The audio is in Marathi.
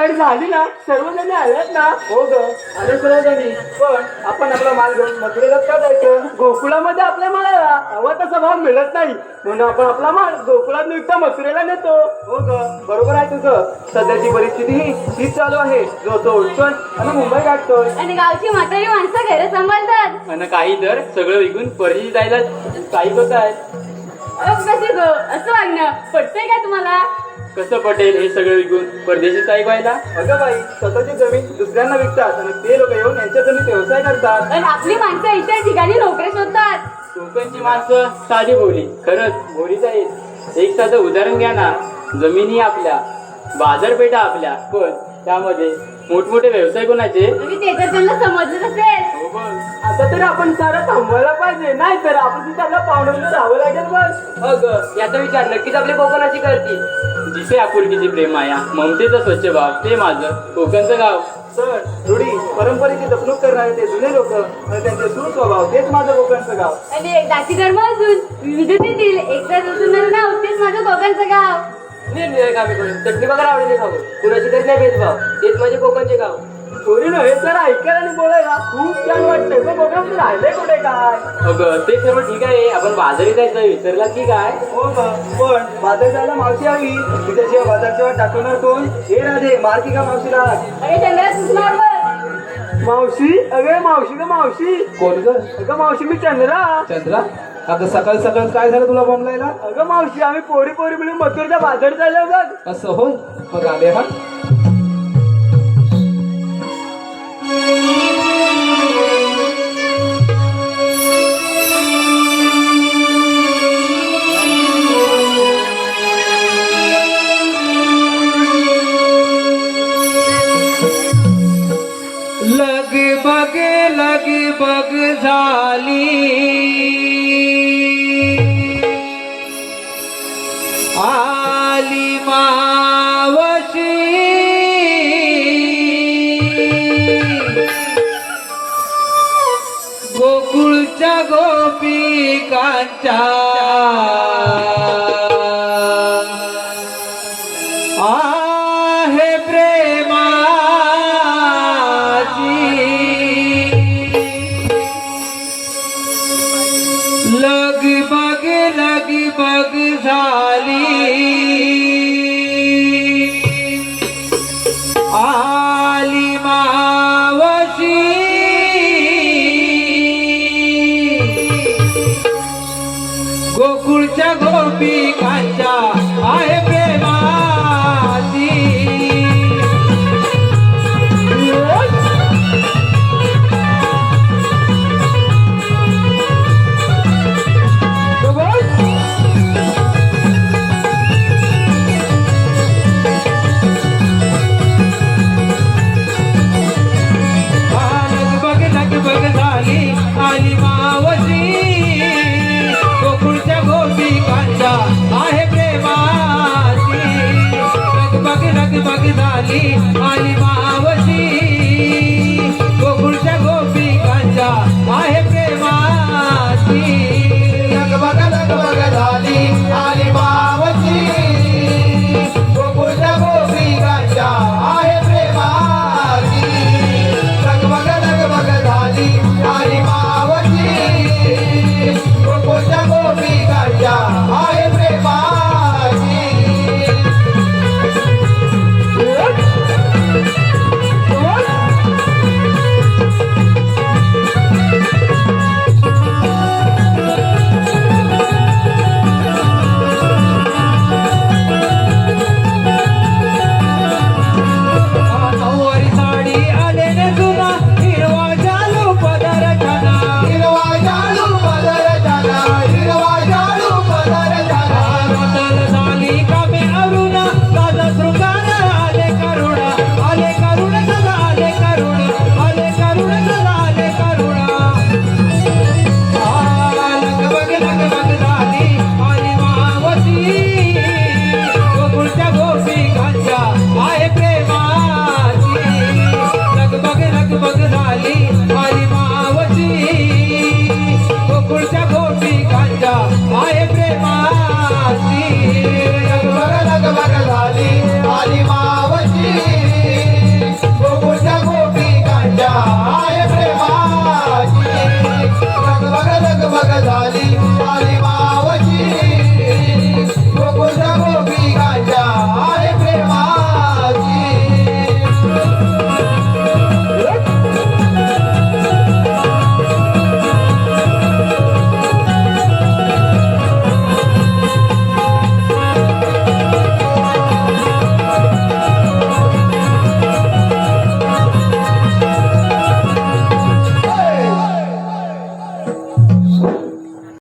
तयारी झाली ना? सर्वजणी आल्यात ना? हो ग, आले सर्वजणी. पण आपण आपला माल घेऊन मथुरेला का जायचं? गोकुळामध्ये आपल्या मालाला हवा तसा भाव मिळत नाही, म्हणून आपण आपला माल गोकुळात निघता मथुरेला नेतो. हो ग, बरोबर आहे तुझं. सध्याची परिस्थिती हीच चालू आहे. जो तो उठतोय आणि मुंबई गाठतोय. आणि गावची म्हातारी माणसं घर सांभाळतात. आणि काही तर सगळं विकून परदेशी जायला काही होत आहे. कशी गो असं वागणं पटतंय का तुम्हाला? कसं पटेल हे सगळं विकून परदेशी स्थायिक व्हायला? अगं बाई, स्वतःची जमीन दुसऱ्यांना विकतात आणि ते लोक येऊन यांच्या जमीन व्यवसाय करतात. आणि आपली माणसं इतर ठिकाणी नोकऱ्या शोधतात. कोकणची माणसं साधी बोली, खरंच बोलीच आहेत. एक साधं उदाहरण घ्या ना. जमिनी आपल्या, बाजारपेठा आपल्या, पण त्यामध्ये मोठमोठे व्यवसाय कोणाचे? आणि त्याच्यात त्यांना समजलं असेल. हो बघ. आता तर आपण सारं थांबवायला पाहिजे, नाही तर आपण त्याला पाहुण्यांना राहावं लागेल. बस अगं, याचा विचार नक्कीच आपल्या कोकणाची करतील. जिथे आपुलकीची प्रेम माया, ममतेचा स्वच्छ भाव, ते माझं कोकणचं गाव. सर, रूढी परंपरेची जपणूक करणारे ते जुने लोक आणि त्यांचे सुस्वभाव, तेच माझं कोकणचं गाव. आणि एक जाती धर्म असून विविधतेतील एकता सुंदर नाव, तेच माझं कोकणचं गाव. निरनिराळे कामे करून चटणी बघा आवडीने खाऊ, कुणाची तरी नाही भेदभाव, तेच माझे कोकणचे गाव. थोडी नव्हे सर, ऐकायला आणि बोलायला खूप छान वाटतंय. पण कोकणात राहिले कुठे काय? अगं, ते सर्व ठीक आहे, आपण बाजारी जायचं विसरला की काय? हो का, पण बाजार जायला मावशी हवी. तिच्याशिवाय बाजारशिवाय टाकवणार कोण? हे राधे, मारकी का मावशीला? अरे चंद्रा सुचणार बघ. मावशी, अगं मावशी ग मावशी. कोण ग? अगं मावशी, मी चंद्रा. चंद्रा, अगं सकाळ सकाळ काय झालं तुला बॉम्बलायला? अगं मावशी, आम्ही पोरी पोरी मिळून मथुरच्या बाजार चाललो बघ. असं होय, मग आले हा. लग बग झाली आली मावशी गोकुळच्या गोपिकांच्या